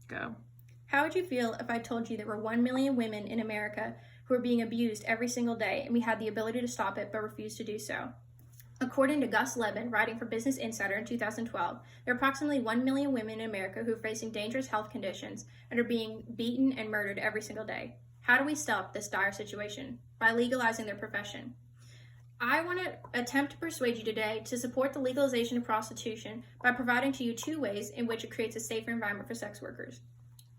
Go. How would you feel if I told you there were 1 million women in America who are being abused every single day and we had the ability to stop it but refused to do so? According to Gus Levin, writing for Business Insider in 2012, there are approximately 1 million women in America who are facing dangerous health conditions and are being beaten and murdered every single day. How do we stop this dire situation? By legalizing their profession. I want to attempt to persuade you today to support the legalization of prostitution by providing to you 2 ways in which it creates a safer environment for sex workers.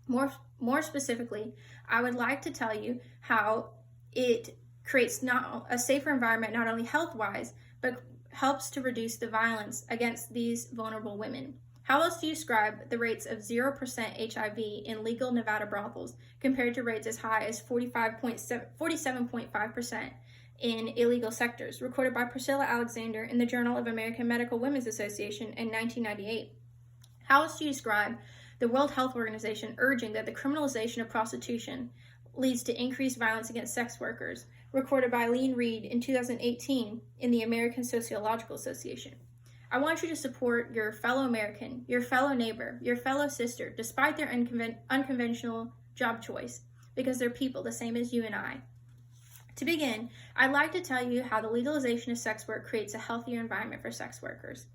More specifically, I would like to tell you how it creates not a safer environment, not only health-wise, but helps to reduce the violence against these vulnerable women. How else do you describe the rates of 0% HIV in legal Nevada brothels compared to rates as high as 47.5% in illegal sectors, recorded by Priscilla Alexander in the Journal of American Medical Women's Association in 1998? How else do you describe the World Health Organization urging that the criminalization of prostitution leads to increased violence against sex workers, recorded by Lean Reed in 2018 in the American Sociological Association? I want you to support your fellow American, your fellow neighbor, your fellow sister, despite their unconventional job choice, because they're people the same as you and I. To begin, I'd like to tell you how the legalization of sex work creates a healthier environment for sex workers.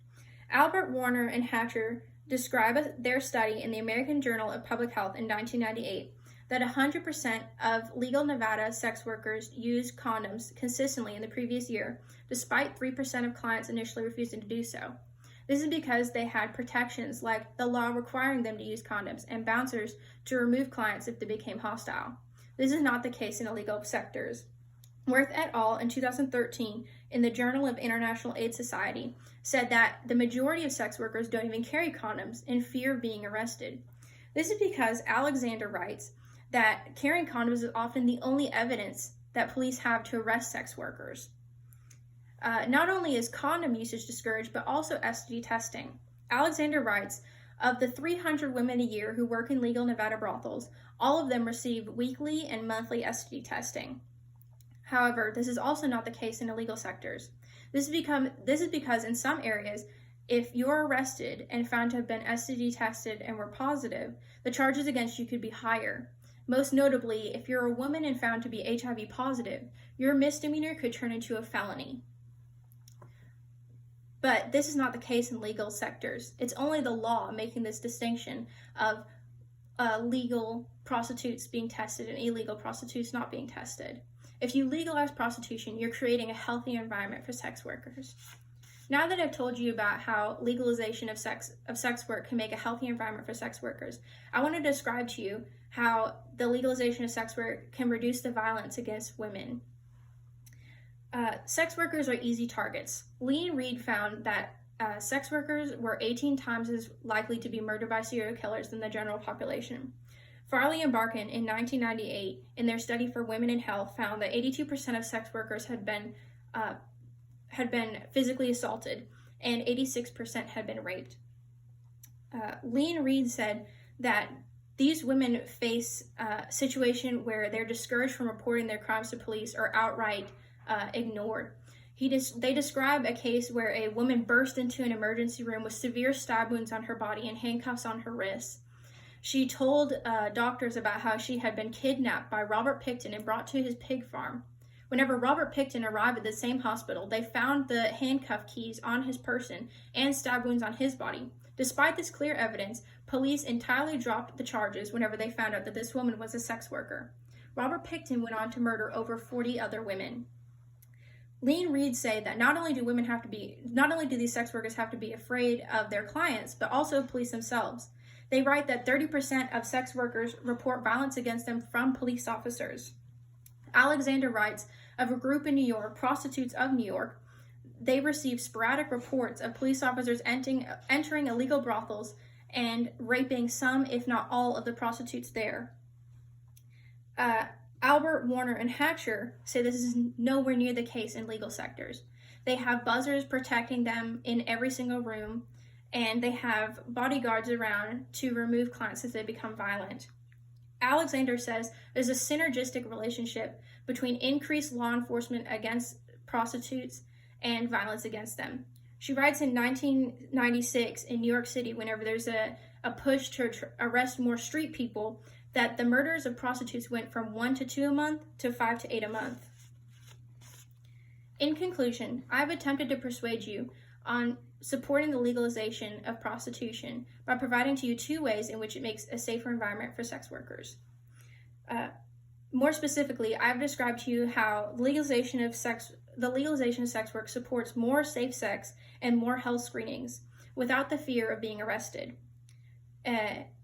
Albert, Warner, and Hatcher describe their study in the American Journal of Public Health in 1998 that 100% of legal Nevada sex workers used condoms consistently in the previous year, despite 3% of clients initially refusing to do so. This is because they had protections like the law requiring them to use condoms and bouncers to remove clients if they became hostile. This is not the case in illegal sectors. Wirth et al. In 2013 in the Journal of International AIDS Society said that the majority of sex workers don't even carry condoms in fear of being arrested. This is because Alexander writes that carrying condoms is often the only evidence that police have to arrest sex workers. Not only is condom usage discouraged, but also STD testing. Alexander writes, of the 300 women a year who work in legal Nevada brothels, all of them receive weekly and monthly STD testing. However, this is also not the case in illegal sectors. This is because in some areas, if you're arrested and found to have been STD tested and were positive, the charges against you could be higher. Most notably, if you're a woman and found to be HIV positive, your misdemeanor could turn into a felony. But this is not the case in legal sectors. It's only the law making this distinction of legal prostitutes being tested and illegal prostitutes not being tested. If you legalize prostitution, you're creating a healthy environment for sex workers. Now that I've told you about how legalization of sex work can make a healthy environment for sex workers, I want to describe to you how the legalization of sex work can reduce the violence against women. Sex workers are easy targets. Lean Reed found that sex workers were 18 times as likely to be murdered by serial killers than the general population. Farley and Barkin in 1998, in their study for women in health, found that 82% of sex workers had been physically assaulted, and 86% had been raped. Lean Reed said that these women face a situation where they're discouraged from reporting their crimes to police or outright ignored. They describe a case where a woman burst into an emergency room with severe stab wounds on her body and handcuffs on her wrists. She told doctors about how she had been kidnapped by Robert Picton and brought to his pig farm. Whenever Robert Picton arrived at the same hospital, they found the handcuff keys on his person and stab wounds on his body. Despite this clear evidence, police entirely dropped the charges whenever they found out that this woman was a sex worker. Robert Picton went on to murder over 40 other women. Lean Reed say that not only do these sex workers have to be afraid of their clients, but also police themselves. They write that 30% of sex workers report violence against them from police officers. Alexander writes of a group in New York, Prostitutes of New York. They receive sporadic reports of police officers entering illegal brothels and raping some, if not all, of the prostitutes there. Albert, Warner, and Hatcher say this is nowhere near the case in legal sectors. They have buzzers protecting them in every single room, and they have bodyguards around to remove clients if they become violent. Alexander says there's a synergistic relationship between increased law enforcement against prostitutes and violence against them. She writes in 1996 in New York City, whenever there's a a push to arrest more street people, that the murders of prostitutes went from 1 to 2 a month to 5 to 8 a month. In conclusion, I've attempted to persuade you on supporting the legalization of prostitution by providing to you 2 ways in which it makes a safer environment for sex workers. More specifically, I've described to you how the legalization of sex work supports more safe sex and more health screenings without the fear of being arrested.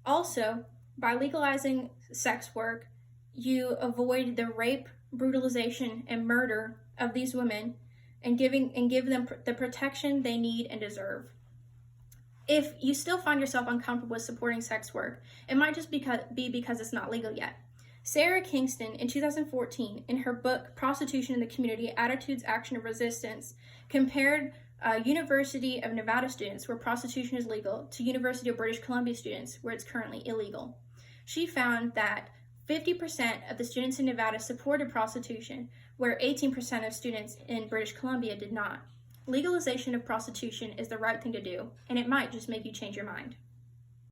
Also, by legalizing sex work, you avoid the rape, brutalization, and murder of these women and give them the protection they need and deserve. If you still find yourself uncomfortable with supporting sex work, it might just be because it's not legal yet. Sarah Kingston, in 2014, in her book Prostitution in the Community: Attitudes, Action, and Resistance, compared University of Nevada students where prostitution is legal to University of British Columbia students where it's currently illegal. She found that 50% of the students in Nevada supported prostitution, where 18% of students in British Columbia did not. Legalization of prostitution is the right thing to do, and it might just make you change your mind.